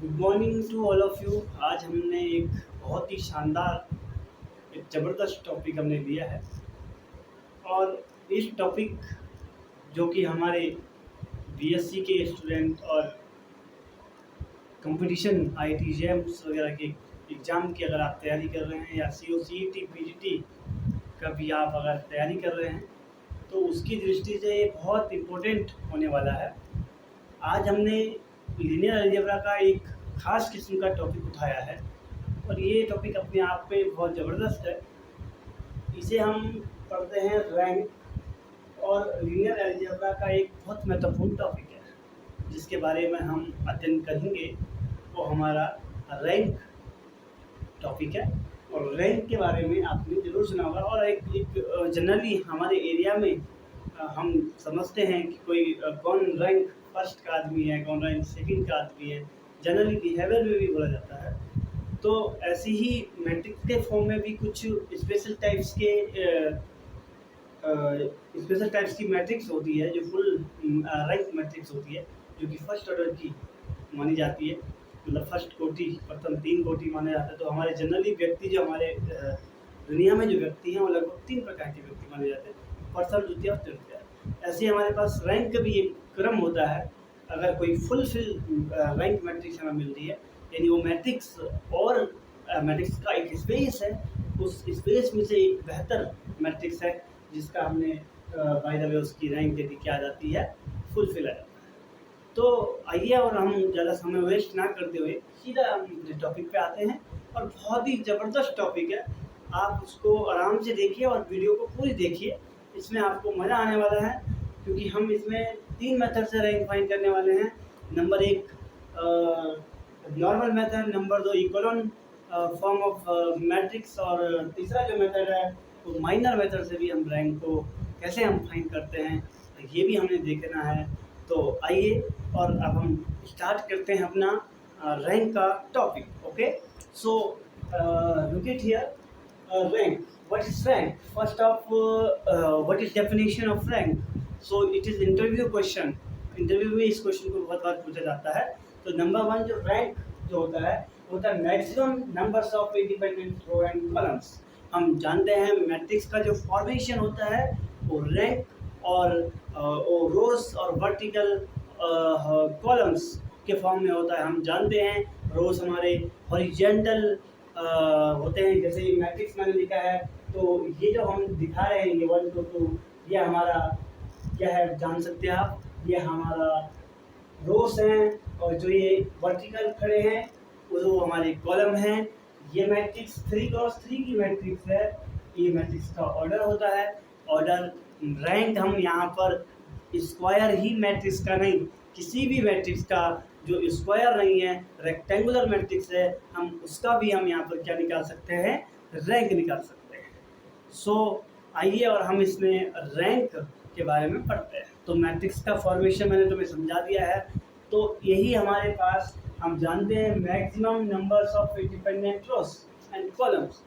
Good morning to all of you. आज हमने एक बहुत ही शानदार, एक ज़बरदस्त टॉपिक हमने लिया है। और इस टॉपिक जो कि हमारे बीएससी के स्टूडेंट और कंपटीशन आईआईटी जेम्स वगैरह के एग्ज़ाम की अगर आप तैयारी कर रहे हैं, या सीओसीईटी पीजीटी का भी आप अगर तैयारी कर रहे हैं, तो उसकी दृष्टि से ये बहुत इम्पोर्टेंट होने वाला है। आज हमने लीनियर अलजेब्रा का एक ख़ास किस्म का टॉपिक उठाया है, और ये टॉपिक अपने आप में बहुत ज़बरदस्त है। इसे हम पढ़ते हैं रैंक, और लीनियर अलजेब्रा का एक बहुत महत्वपूर्ण टॉपिक है जिसके बारे में हम अध्ययन करेंगे, वो हमारा रैंक टॉपिक है। और रैंक के बारे में आपने ज़रूर सुना होगा, और एक जनरली हमारे एरिया में हम समझते हैं कि कोई कौन रैंक फर्स्ट का आदमी है, कौन रैंक सेकंड का आदमी है। जनरली बिहेवियर में भी बोला जाता है। तो ऐसी ही मैट्रिक्स के फॉर्म में भी कुछ स्पेशल टाइप्स की मैट्रिक्स होती है, जो फुल रैंक मैट्रिक्स होती है, जो कि फर्स्ट ऑर्डर की मानी जाती है। मतलब फर्स्ट कोटि, प्रथम 3 कोटि माने जाते हैं। तो हमारे जनरली व्यक्ति जो हमारे दुनिया में जो व्यक्ति हैं, वो लगभग 3 प्रकार के व्यक्ति माने जाते हैं: प्रथम, द्वितीय और तृतीय। ऐसे हमारे पास रैंक का भी एक क्रम होता है। अगर कोई फुलफिल रैंक मैट्रिक्स हमें मिलती है, यानी वो मैट्रिक्स और मैट्रिक्स का एक स्पेस है, उस स्पेस में से एक बेहतर मैट्रिक्स है जिसका हमने बाय द वे उसकी रैंक यदि क्या जाती है, फुलफिल आ जाता है। तो आइए, और हम ज़्यादा समय वेस्ट ना करते हुए सीधा हम टॉपिक पे आते हैं। और बहुत ही ज़बरदस्त टॉपिक है, आप उसको आराम से देखिए और वीडियो को पूरी देखिए। इसमें आपको मज़ा आने वाला है, क्योंकि हम इसमें 3 मेथड से रैंक फाइंड करने वाले हैं। Number 1 normal method, number 2 echelon form of matrix, और तीसरा जो मेथड है वो माइनर मेथड से भी हम रैंक को कैसे हम फाइंड करते हैं, ये भी हमने देखना है। तो आइए, और अब हम स्टार्ट करते हैं अपना रैंक का topic. Okay, so look it here, rank. What is rank? First of, what is definition of rank? So it is interview question. Interview में इस क्वेश्चन को बहुत बार पूछा जाता है। तो नंबर 1 जो रैंक जो होता है, maximum numbers of independent row and columns. हम जानते हैं मैट्रिक्स का जो फॉर्मेशन होता है वो रैंक और वो रोज और वर्टिकल कॉलम्स के फॉर्म में होता है। हम जानते हैं रोज हमारे हॉरिजेंटल होते हैं, जैसे ये मैट्रिक्स मैंने लिखा है, तो ये जो हम दिखा रहे हैं, ये 1 2 2, ये हमारा क्या है जान सकते हैं आप, ये हमारा रोस हैं। और जो ये वर्टिकल खड़े हैं वो हमारे कॉलम हैं। ये मैट्रिक्स 3x3 की मैट्रिक्स है। ये मैट्रिक्स का ऑर्डर होता है। ऑर्डर रैंक हम यहाँ पर स्क्वायर ही मैट्रिक्स का नहीं, किसी भी मैट्रिक्स का जो स्क्वायर नहीं है, रेक्टेंगुलर मैट्रिक्स है, हम उसका भी हम यहाँ पर क्या निकाल सकते हैं, रैंक निकाल सकते हैं। सो आइए, और हम इसमें रैंक के बारे में पढ़ते हैं। तो मैट्रिक्स का फॉर्मेशन मैंने तुम्हें समझा दिया है। तो यही हमारे पास, हम जानते हैं maximum numbers of independent rows and columns.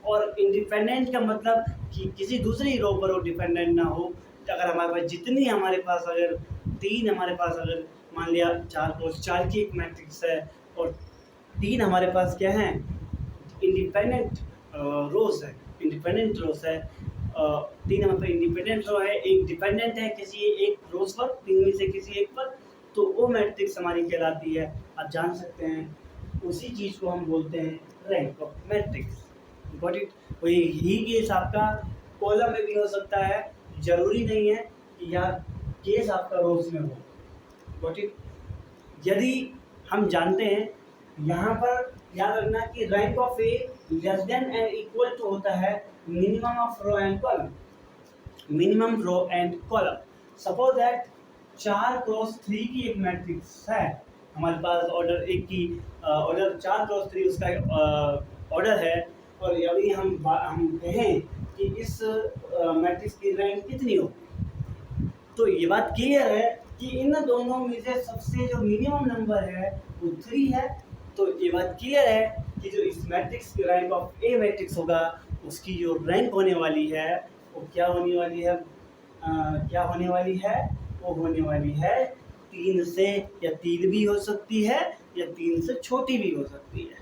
और इंडिपेंडेंट का मतलब कि किसी दूसरी रो पर वो डिपेंडेंट ना हो। अगर हमारे पास जितनी हमारे पास अगर 3 हमारे पास अगर मान लिया 4x4 की एक मैट्रिक्स है, और 3 हमारे पास क्या है, इंडिपेंडेंट रोज है। 3 हमारे पास इंडिपेंडेंट रो है, एक डिपेंडेंट है किसी एक रोज पर, 3 में से किसी एक पर, तो वो मैट्रिक्स हमारी कहलाती है। आप जान सकते हैं उसी चीज़ को हम बोलते हैं rank of matrix. Got it? वही केस आपका कॉलम में भी हो सकता है, जरूरी नहीं है कि यह केस आपका रोज में हो। Got it? यदि हम जानते हैं, यहाँ पर याद रखना कि rank of A less than and equal to होता है minimum of row and column. Minimum row and column, suppose that 4x3 की एक मैट्रिक्स है हमारे पास, ऑर्डर 1 की, ऑर्डर 4x3 उसका ऑर्डर है। और यदि हम कहें कि इस मैट्रिक्स की रैंक कितनी हो, तो ये बात क्लियर है कि इन दोनों में से सबसे जो मिनिमम नंबर है वो 3 है। तो ये बात क्लियर है कि जो इस मैट्रिक्स की रैंक ऑफ ए मैट्रिक्स होगा, उसकी जो रैंक होने वाली है वो क्या होने वाली है, वो होने वाली है 3 से, या 3 भी हो सकती है या 3 से छोटी भी हो सकती है।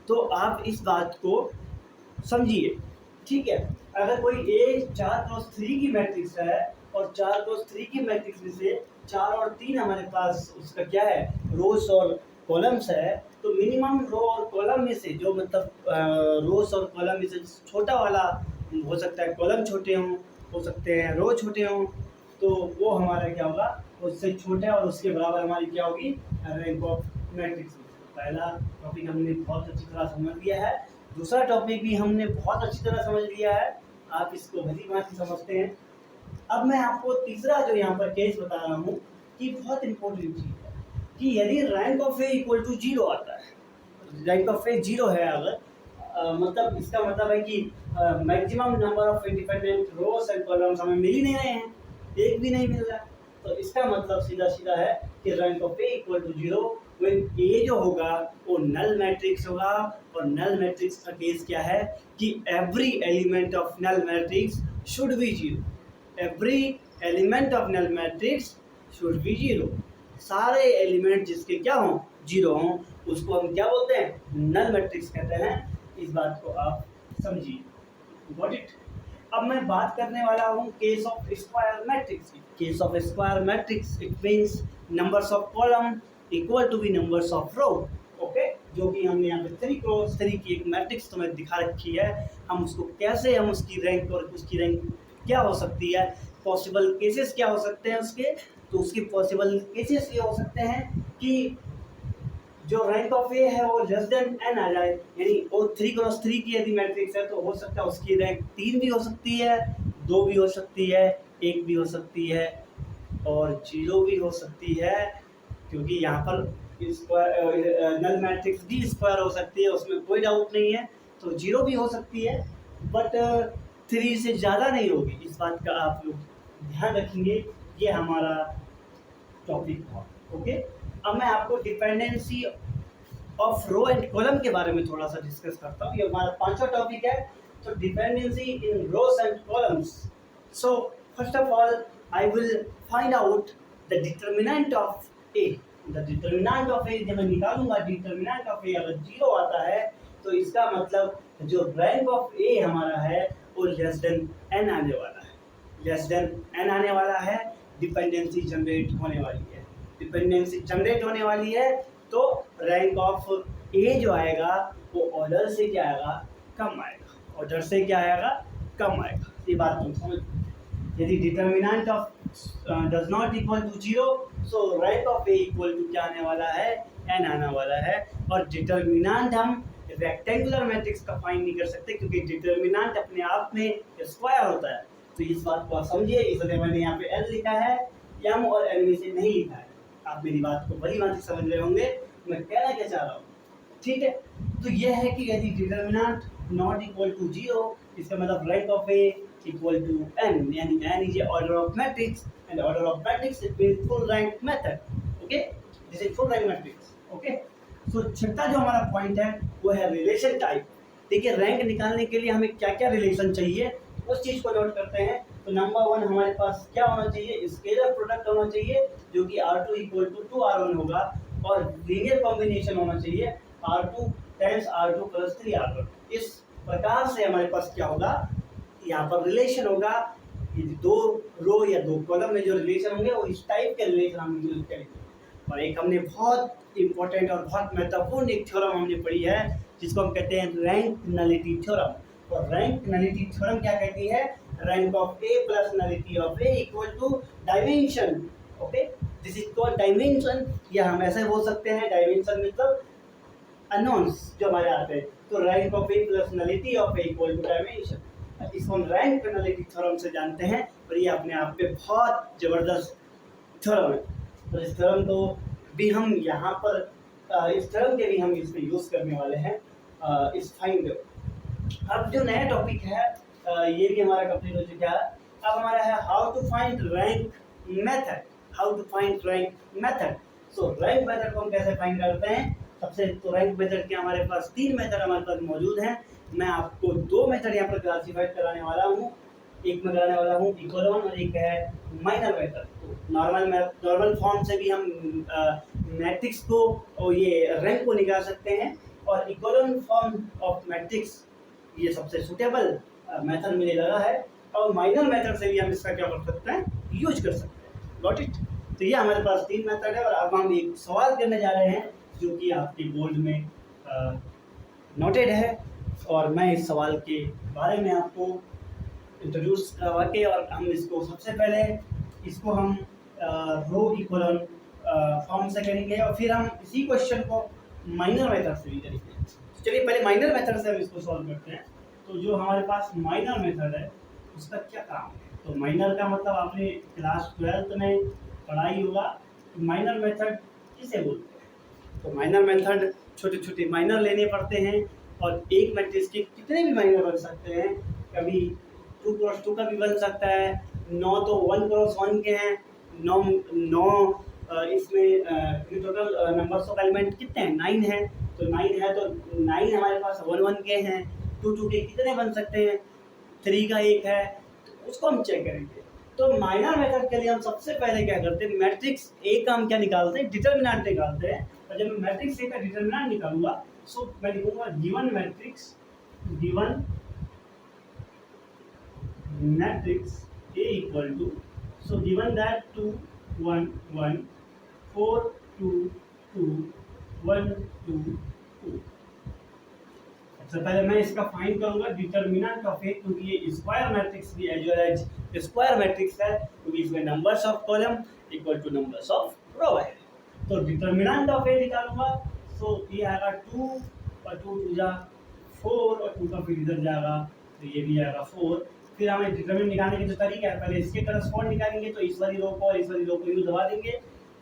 तो आप इस बात को समझिए, ठीक है। अगर कोई ए 4x3 की मैट्रिक्स है और 4x3 की मैट्रिक्स में से 4 और 3 हमारे पास उसका क्या है, रोज और कॉलम्स है, तो मिनिमम रो और कॉलम में से जो मतलब रोज और कॉलम में से छोटा वाला हो सकता है, कॉलम छोटे हों, हो सकते हैं रो छोटे हों, तो वो हमारा क्या होगा, उससे छोटा और उसके बराबर हमारी क्या होगी, रैंक ऑफ मैट्रिक्स। पहला टॉपिक हमने बहुत अच्छी तरह समझ लिया है, दूसरा टॉपिक भी हमने बहुत अच्छी तरह समझ लिया है, आप इसको भली भांति समझते हैं। अब मैं आपको तीसरा जो यहाँ पर केस बता रहा हूँ कि बहुत इंपॉर्टेंट चीज़ है कि यदि rank of A equal to 0 आता है, रैंक ऑफ ए 0 है अगर, मतलब इसका मतलब है कि maximum number of independent rows and columns हमें मिल ही नहीं रहे हैं, एक भी नहीं मिल रहा, तो इसका मतलब सीधा सीधा है कि rank of A equal to 0 when A जो होगा वो नल मैट्रिक्स होगा। और नल मैट्रिक्स का केस क्या है कि every element of null matrix should be 0, every element of null matrix should be 0, सारे एलिमेंट जिसके क्या हों, 0 हों, उसको हम क्या बोलते हैं, नल मैट्रिक्स कहते हैं। इस बात को आप समझिए, गॉट इट। अब मैं बात करने वाला हूँ केस ऑफ स्क्वायर मैट्रिक्स की। Case of square matrix it means numbers of column equal to be numbers of row, okay, जो कि हमने यहाँ पे 3x3 की एक मैट्रिक्स तुम्हें दिखा रखी है। हम उसको कैसे, हम उसकी रैंक और उसकी रैंक क्या हो सकती है, पॉसिबल केसेस क्या हो सकते हैं उसके, तो उसके पॉसिबल केसेस ये हो सकते हैं कि जो रैंक ऑफ ए है वो लेस देन एन आ जाए, यानी वो 3x3 की यदि मैट्रिक्स है तो हो सकता है उसकी रैंक 3 भी हो सकती है, 2 भी हो सकती है, 1 भी हो सकती है और 0 भी हो सकती है, क्योंकि यहाँ पर square null matrix D square हो सकती है, उसमें कोई डाउट नहीं है। तो 0 भी हो सकती है बट 3 से ज़्यादा नहीं होगी, इस बात का आप लोग ध्यान रखेंगे। ये हमारा टॉपिक था, ओके। अब मैं आपको dependency of row and column के बारे में थोड़ा सा डिस्कस करता हूँ, ये हमारा 5वां टॉपिक है। तो dependency in rows and columns. So first of all I will find out the determinant of A. The determinant of A जब मैं निकालूंगा, डिटर्मिनेंट ऑफ ए अगर 0 आता है तो इसका मतलब जो रैंक ऑफ ए हमारा है वो लेस देन एन आने वाला है, लेस देन एन आने वाला है, डिपेंडेंसी जनरेट होने वाली है। डिपेंडेंसी जनरेट होने वाली है तो रैंक ऑफ ए जो आएगा वो ऑर्डर से क्या आएगा, कम आएगा, ऑर्डर से क्या आएगा, कम आएगा। ये बात तुम समझ, यदि determinant of does not equal to 0 so rank of A equal to क्या आने वाला है, एन आने वाला है। और डिटर्मिनेंट हम रेक्टेंगुलर मैट्रिक्स का फाइंड नहीं कर सकते क्योंकि डिटर्मिनेंट अपने आप में स्क्वायर होता है, तो इस बात को आप समझिए, इसलिए मैंने यहाँ पे एल लिखा है, एम और एन में से नहीं लिखा है। आप मेरी बात को बड़ी बात समझ रहे होंगे मैं कहना क्या चाह रहा हूँ, ठीक है। तो यह है कि यदि डिटर्मिनेंट नॉट इक्वल टू 0 इसका मतलब rank of A equal to N, यानी N is order of matrix and order of matrix it means full rank method, okay, this is full rank matrix, okay. So छठा जो हमारा point है वो है relation type. देखिए rank निकालने के लिए हमें क्या क्या रिलेशन चाहिए उस चीज़ को नोट करते हैं। तो नंबर 1 हमारे पास क्या होना चाहिए, स्केलर प्रोडक्ट होना चाहिए जो कि R2 इक्वल टू 2R1 होगा, और लीनियर कॉम्बिनेशन होना चाहिए R2 times R2 plus 3R1। इस प्रकार से हमारे पास क्या होगा, यहाँ पर रिलेशन होगा, ये 2 रो या 2 कॉलम में जो रिलेशन होंगे वो इस टाइप के रिलेशन हम यूज करेंगे। और एक हमने बहुत इंपॉर्टेंट और बहुत महत्वपूर्ण एक थ्योरम हमने पढ़ी है जिसको हम कहते हैं रैंक नलिटी थ्योरम। और रैंक नलिटी थ्योरम क्या कहती है, rank of A plus nullity of A equal to dimension, okay, this is called dimension. या हम ऐसे बोल सकते हैं डायमेंशन मतलब अननोन्स जो हमारे आते हैं, तो rank of A plus nullity of A equal to dimension. इसको हम रैंक नलिटी थ्योरम से जानते हैं और ये अपने आप पे बहुत ज़बरदस्त थ्योरम है। तो इस थ्योरम को भी हम यहाँ पर इस थ्योरम के भी हम इसमें यूज़ करने वाले हैं इस फाइंड। अब जो नया टॉपिक है ये भी हमारा कंप्लीट हो चुका है। अब हमारा है how to find rank method, how to find rank method. So rank method को हम कैसे फाइंड करते हैं, सबसे तो रैंक मेथड के हमारे पास 3 मेथड हमारे पास मौजूद हैं। मैं आपको 2 मेथड यहाँ पर क्लासीफाइड कराने वाला हूँ। एक मैं कराने वाला हूँ इक्वलॉन और एक है माइनर मेथड। तो नॉर्मल फॉर्म से भी हम मैट्रिक्स को और ये रैंक को निकाल सकते हैं, और इक्वलॉन फॉर्म ऑफ मैट्रिक्स ये सबसे सुटेबल मेथड मुझे लगा है, और माइनर मेथड से भी हम इसका क्या कर सकते हैं, यूज कर सकते हैं। Got it. तो ये हमारे पास 3 मेथड है, और अब हम एक सवाल करने जा रहे हैं जो कि आपके बोर्ड में नोटेड है, और मैं इस सवाल के बारे में आपको इंट्रोड्यूस करवा के, और हम इसको सबसे पहले इसको हम रो इक्वलन फॉर्म से करेंगे, और फिर हम इसी क्वेश्चन को माइनर मेथड से भी करेंगे। तो चलिए पहले माइनर मेथड से हम इसको सॉल्व करते हैं। तो जो हमारे पास माइनर मेथड है उसका क्या काम है? तो माइनर का मतलब आपने क्लास 12th में पढ़ाई होगा, माइनर मेथड किसे बोलते हैं। तो माइनर मेथड छोटे छोटे माइनर लेने पड़ते हैं, और एक मैट्रिक्स के कितने भी माइनर बन सकते हैं। कभी 2x2 का भी बन सकता है, 9 तो 1x1 के हैं, 9 इसमें टोटल नंबर्स ऑफ एलिमेंट कितने हैं, 9 है। तो 9 है तो 9 हमारे पास 1 के हैं। 2 के कितने बन सकते हैं, 3 का एक है, तो उसको हम चेक करेंगे। तो माइनर मेथड के लिए हम सबसे पहले क्या करते हैं, मैट्रिक्स ए का हम क्या निकालते हैं, डिटर्मिनेंट निकालते हैं। और जब मैं मैट्रिक्स ए का डिटर्मिनेंट निकालूंगा, सो मैं लिखूंगा given matrix A equal to, so given that 2 1 1 4 2 2 1 2 2। सबसे पहले मैं इसका फाइंड करूंगा डिटर्मिनेंट ऑफ ए, क्योंकि ये स्क्वायर मैट्रिक्स भी as well as square matrix है, क्योंकि इसमें numbers of column equal to numbers of row है। तो डिटर्मिनेंट ऑफ ए निकालूंगा, सो ये आएगा 2 और 2 टू जा 4, और 2 का फिर इधर जाएगा तो ये भी आएगा 4। फिर हमें डिटरमिनेंट निकालने के जो तरीका है, पहले इसके करस्पॉन्ड निकालेंगे, तो इस वाली रो को और इस वाली रो को यूं दबा देंगे,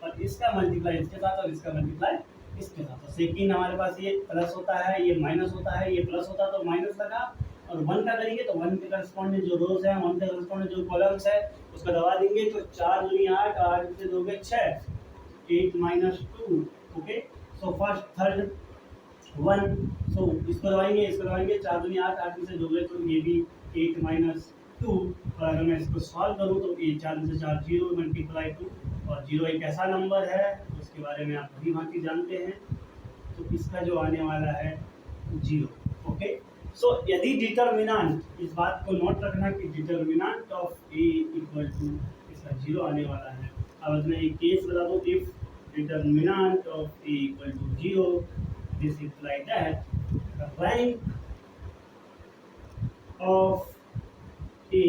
और इसका मल्टीप्लाई इसके साथ और इसका मल्टीप्लाई इसके साथ। तो सेकंड हमारे पास ये प्लस होता है, ये माइनस होता है, ये प्लस होता है तो माइनस लगा, और 1 का करेंगे तो 1 के करस्पॉन्डिंग जो रोज है, 1 के करस्पॉन्डिंग जो कॉलम्स है उसको दबा देंगे, तो 4 दूनी 8, 8 से 2 के 6, 8 minus 2। Okay, so first third 1, सो इसको दबाएंगे, 4 दूनी 8, 8 में से 2 गए तो ये भी 8 minus 2। और अगर मैं इसको सॉल्व करूँ तो ये 4 में से 4 0 मल्टीप्लाई 2, और 0 एक ऐसा नंबर है उसके बारे में आप भली भांति जानते हैं, तो इसका जो आने वाला है 0। ओके, सो यदि डिटर्मिनेंट, इस बात को नोट रखना कि determinant of A equal to इसका 0 आने वाला है। अब मैं एक केस बता दूँ, if determinant of A equal to 0, this imply that rank of A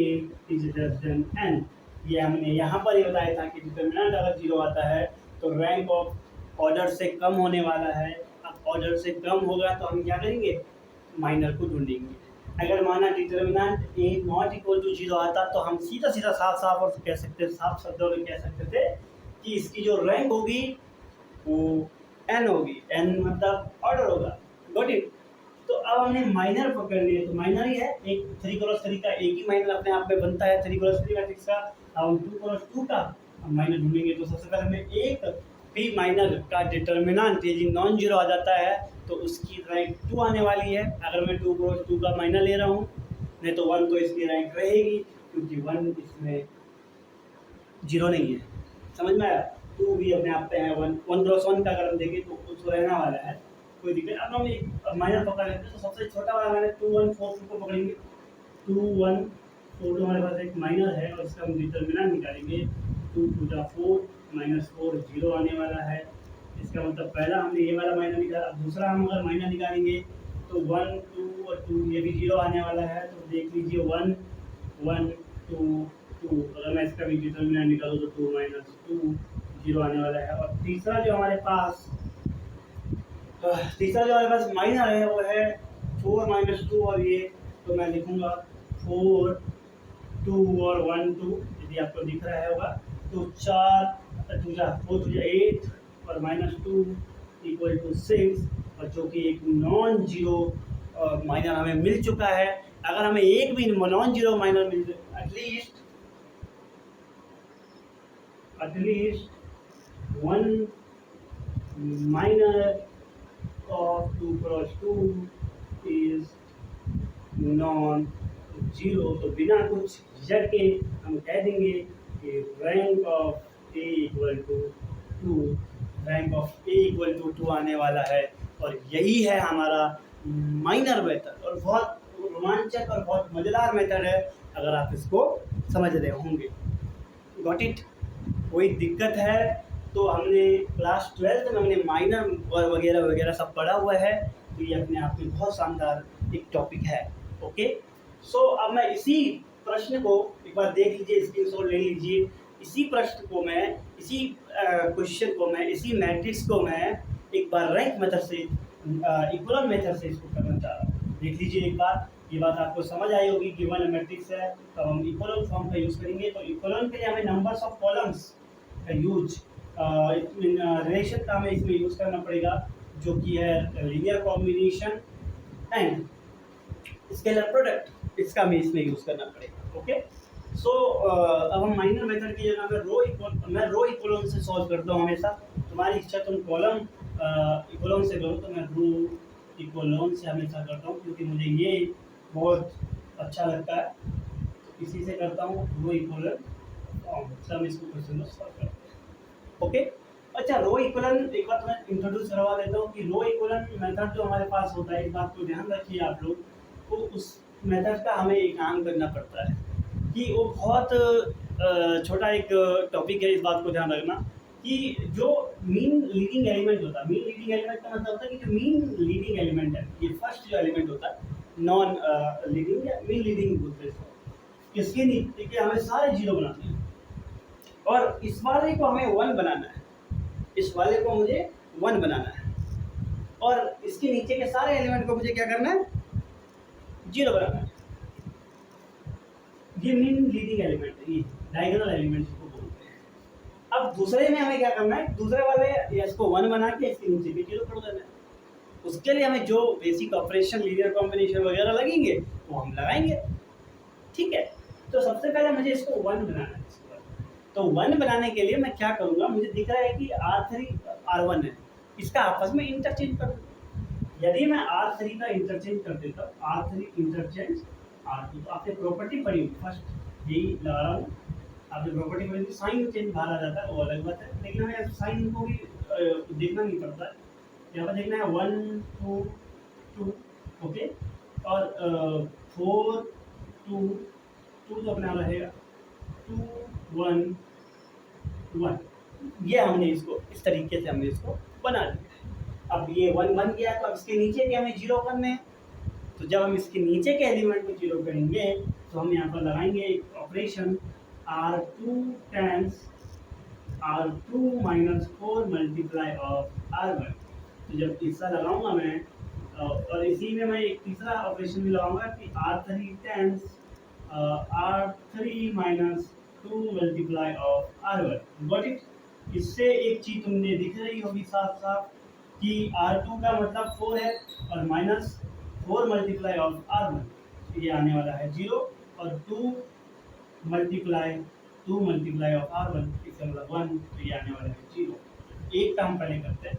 is less than n। ये हमने यहाँ पर ये बताया था कि डिटर्मिनेंट अगर 0 आता है तो रैंक ऑफ ऑर्डर से कम होने वाला है। अब ऑर्डर से कम होगा तो हम क्या करेंगे, माइनर को ढूंढेंगे। अगर माना determinant A not equal to 0 आता तो हम सीधा सीधा साफ साफ और कह सकते, साफ शब्दों में कह सकते थे कि इसकी जो रैंक होगी वो n होगी, n मतलब ऑर्डर होगा। Got it. तो अब हमने माइनर पकड़ लिए, तो माइनर ही है, एक 3x3 का एक ही माइनर अपने आप में बनता है 3x3 मैट्रिक्स का। अब हम 2x2 का माइनर ढूंढेंगे, तो सबसे पहले हमें एक भी माइनर का डिटर्मिनेंट यदि नॉन जीरो आ जाता है तो उसकी रैंक 2 आने वाली है। अगर मैं 2x2 का माइनर ले रहा हूँ, नहीं तो 1 तो इसकी रैंक रहेगी, क्योंकि 1 इसमें 0 नहीं है। समझ में आया? 2 भी अपने आप पे है, 1x1 का अगर हम देखें तो उसको रहना वाला है, कोई दिक्कत। अब हम एक माइनर पकड़ लेते हैं, तो सबसे छोटा वाला मैंने 2 1 4 2 को पकड़ेंगे। 2 1 4 2 हमारे पास एक माइनर है, और इसका हम डिटर्मिनेंट निकालेंगे। 2 2 जा 4 -4 0 आने वाला है। इसका मतलब पहला हमने ये वाला माइनर निकाला। अब दूसरा हम अगर माइनर निकालेंगे तो 1 2 और 2 ये भी 0 आने वाला है। तो देख लीजिए 1 1 2 2, अगर मैं इसका भी डिटर्मिनेंट निकालूँ तो 2 - 2 0 आने वाला है। और तीसरा जो हमारे पास माइनर है वो है 4 - 2, और ये तो मैं लिखूंगा 4 2 और 1 2, यदि आपको दिख रहा है होगा। तो 4 2 जा 4 2 जा 8 और -2 इक्वल टू 6, और जो कि एक नॉन जीरो माइनर हमें मिल चुका है। अगर हमें एक भी नॉन जीरो माइनर मिल जाए, at least 1 minor of 2x2 is non zero, तो बिना कुछ झिझक के हम कह देंगे कि rank of A equal to two, rank of A equal to two आने वाला है। और यही है हमारा माइनर मेथड, और बहुत रोमांचक और बहुत मज़ेदार मेथड है अगर आप इसको समझ रहे होंगे। Got it? कोई दिक्कत है तो हमने क्लास 12th में हमने माइनर और वगैरह वगैरह सब पढ़ा हुआ है, तो ये अपने आप में बहुत शानदार एक टॉपिक है। ओके, सो अब मैं इसी प्रश्न को एक बार देख लीजिए, स्क्रीनशॉट ले लीजिए। इसी प्रश्न को मैं, इसी क्वेश्चन को मैं, इसी मैट्रिक्स को मैं एक बार रैंक मेथड से, इक्वलन मेथड से इसको करना चाह रहा हूँ। देख लीजिए एक बार, ये बात आपको समझ आई होगी। गिवन मैट्रिक्स है तो हम इक्वलन फॉर्म का यूज़ करेंगे। तो इक्वलन के लिए हमें नंबर्स ऑफ कॉलम्स का यूज, रिलेशन का हमें इसमें यूज़ करना पड़ेगा, जो कि है linear combination and scalar product, इसका हमें इसमें यूज़ करना पड़ेगा। ओके, सो अब हम माइनर मेथड की जगह मैं रो इक्वलन से सॉल्व करता हूँ हमेशा। तुम्हारी इच्छा तुम कॉलम इक्वलन से करो, तो मैं रो इक्वलन से हमेशा करता हूँ, क्योंकि मुझे ये बहुत अच्छा लगता है, तो इसी से करता हूँ रो इक्वलन फॉर्म। हम इसको क्वेश्चन को सॉल्व करते हैं। ओके, अच्छा, रो इक्वलन एक बार मैं इंट्रोड्यूस करवा देता हूँ कि रो इक्वलन मेथड जो हमारे पास होता है, इस बात को ध्यान रखिए आप लोग, तो उस मेथड का हमें एक काम करना पड़ता है कि वो बहुत छोटा एक टॉपिक है। इस बात को ध्यान रखना कि जो मीन लीडिंग एलिमेंट होता है, मीन लीडिंग एलिमेंट का मतलब होता है कि जो मीन लीडिंग एलिमेंट है, ये फर्स्ट जो एलिमेंट होता है, नॉन लीडिंग या मीन लीडिंग बोलते हैं इसको, इसके नीचे के हमें सारे जीरो बनाने हैं, और इस वाले को हमें 1 बनाना है, इस वाले को मुझे 1 बनाना है, और इसके नीचे के सारे एलिमेंट को मुझे क्या करना है, 0 बनाना है। ये मीन लीडिंग एलिमेंट है, ये डायगोनल एलिमेंट इसको बोलते हैं। अब दूसरे में हमें क्या करना है, दूसरे वाले इसको 1 बना के इसके नीचे भी 0 कर देना है। उसके लिए हमें जो बेसिक ऑपरेशन, लीनियर कॉम्बिनेशन वगैरह लगेंगे वो हम लगाएंगे। ठीक है, तो सबसे पहले मुझे इसको 1 बनाना है। तो 1 बनाने के लिए मैं क्या करूँगा, मुझे दिख रहा है कि R3 R1 है, इसका आपस में इंटरचेंज कर दूँ। यदि मैं R3 का इंटरचेंज कर देता, R3 इंटरचेंज R2, तो आपने प्रॉपर्टी पढ़ी होगी, फर्स्ट यही लगा रहा हूँ, आपने प्रॉपर्टी पढ़ी थी, साइन चेंज बाहर आ जाता है, वो अलग बात है, लेकिन हमें साइन को भी देखना नहीं पड़ता है। यहाँ पर देखना है 1 2 2, ओके, और 4 2 2 तो अपना रहेगा 2 1 1। ये हमने इसको इस तरीके से हमने इसको बना दिया। अब ये 1 बन गया, तो अब इसके नीचे के हमें 0 करने हैं। तो जब हम इसके नीचे के एलिमेंट को 0 करेंगे, तो हम यहाँ पर लगाएंगे एक operation R2 times R2 minus 4 multiply of R1। तो जब तीसरा लगाऊंगा मैं, और इसी में मैं एक तीसरा ऑपरेशन भी लगाऊंगा कि R3 times R3 minus 2 multiply of R1। Got it? इससे एक चीज़ तुमने दिख रही होगी साफ साफ कि R2 का मतलब 4 है, और माइनस 4 मल्टीप्लाई ऑफ R1, ये आने वाला है 0, और 2 मल्टीप्लाई ऑफ R1, इसका मतलब 1, तो ये आने वाला है 0। एक काम पहले करते हैं,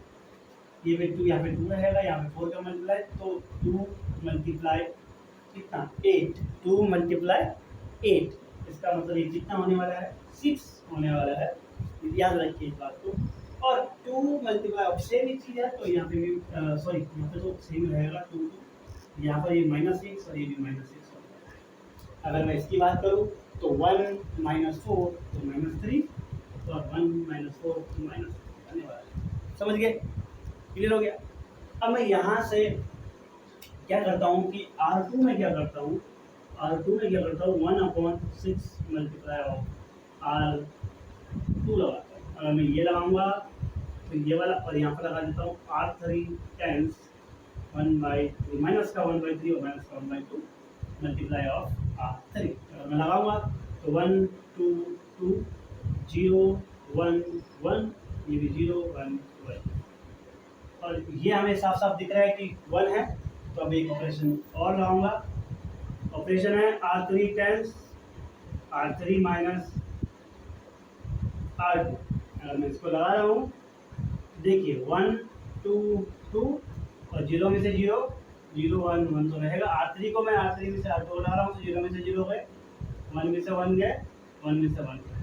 ये पे 2, यहाँ पे 2 रहेगा, यहाँ पे 4 का मल्टीप्लाई, तो 2 मल्टीप्लाई कितना 8, 2 मल्टीप्लाई 8, इसका मतलब ये कितना होने वाला है, 6 होने वाला है। याद रखिए इस बात को। और 2 मल्टीप्लाई ऑफ सेम एक चीज़ है, तो यहाँ पे भी सॉरी, यहाँ पे तो सेम रहेगा 2, यहाँ पर ये -6 और ये भी -6 होगा। अगर मैं इसकी बात करूँ तो 1 - 4 तो -3, और 1 - 4 तो -4 आने वाला है। समझ गए? क्लियर हो गया? अब मैं यहाँ से क्या करता हूँ कि R2 में क्या करता हूँ, 1/6 मल्टीप्लाई ऑफ R2 लगाता हूँ। अगर मैं ये लगाऊंगा तो ये वाला, और यहाँ पर लगा देता हूँ R3 टाइम्स 1/3, माइनस का 1/3 और माइनस का 1/2 मल्टीप्लाई ऑफ R3। अगर मैं लगाऊंगा तो 1 2 2 0 1 1, ये भी 0 1 1, और ये हमें साफ साफ दिख रहा है कि 1 है। तो अब एक ऑपरेशन और लगाऊंगा, ऑपरेशन है R3 times R3 minus R2। अगर मैं इसको लगा रहा हूँ, देखिए 1 2 2 और 0 में से 0, 0 1 1 तो रहेगा। R3 को मैं R3 में से R2 उठा रहा हूँ, तो 0 में से 0 गए, 1 में से 1 गए, 1 में से 1 गए।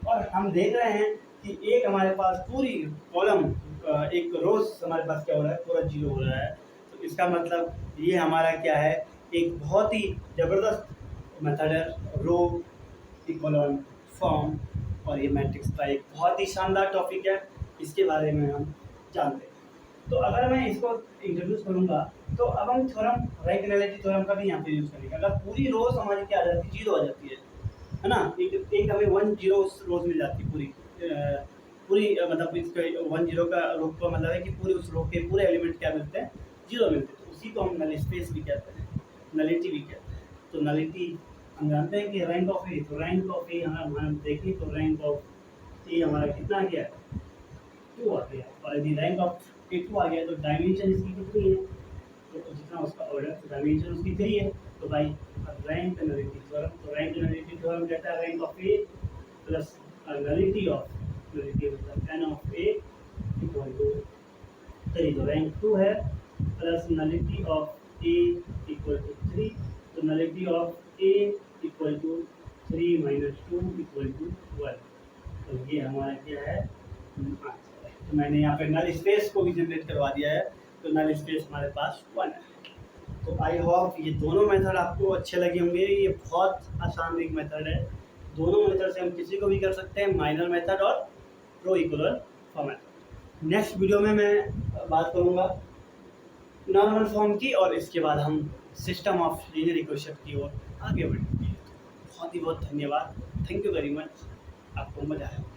और हम देख रहे हैं कि एक हमारे पास पूरी कॉलम एक रोज हमारे पास क्या हो रहा है, पूरा 0 हो रहा है। तो इसका मतलब ये हमारा क्या है, एक बहुत ही ज़बरदस्त मेथड है रो इक्वलन फॉर्म, और ये मैट्रिक्स का एक बहुत ही शानदार टॉपिक है, इसके बारे में हम जानते हैं। तो अगर मैं इसको इंट्रोड्यूस करूंगा, तो अब हम थ्योरम रैंक एनालिसिस थ्योरम का भी यहाँ पे यूज़ करेंगे। अगर पूरी रोज हमारी क्या आ जाती है, 0 आ जाती है ना, एक हमें 1 0 रोज मिल जाती है पूरी मतलब इसका 1 0 का रो का मतलब है कि पूरे उस रो के पूरे एलिमेंट क्या मिलते हैं, 0 मिलते हैं। तो उसी को हम नल स्पेस भी कहते हैं, नलिटी भी कहते हैं। तो नलिटी हम जानते हैं कि रैंक ऑफ ए, तो रैंक ऑफ ए हम देखें तो रैंक ऑफ ए हमारा कितना आ गया, 2 आ गया। और यदि रैंक ऑफ ए 2 आ गया तो डायमेंशन इसकी कितनी है, तो जितना उसका ऑर्डर, तो डायमेंशन उसकी 3 है। तो भाई रैंक नलिटी थ्योरम, तो रैंक नलिटी थ्योरम कहता है rank of A plus nullity of, nullity मतलब n of A equal to 3। तो रैंक 2 है plus nullity of A equal to 3, तो nullity of A equal to 3 minus 2 equal to 1। तो ये हमारा क्या है, तो मैंने यहाँ पे नल स्पेस को भी जनरेट करवा दिया है, तो नल स्पेस हमारे पास 1 है। तो आई होप ये दोनों मेथड आपको अच्छे लगे होंगे। ये बहुत आसान एक मेथड है, दोनों मेथड से हम किसी को भी कर सकते हैं, माइनर मेथड और रो इक्वल फॉर्म मेथड। नेक्स्ट वीडियो में मैं बात करूँगा नॉर्मल फॉर्म की, और इसके बाद हम सिस्टम ऑफ लीनियर इक्वेशन की ओर आगे बढ़ेंगे। बहुत ही बहुत धन्यवाद, थैंक यू वेरी मच, आपको मजा आया।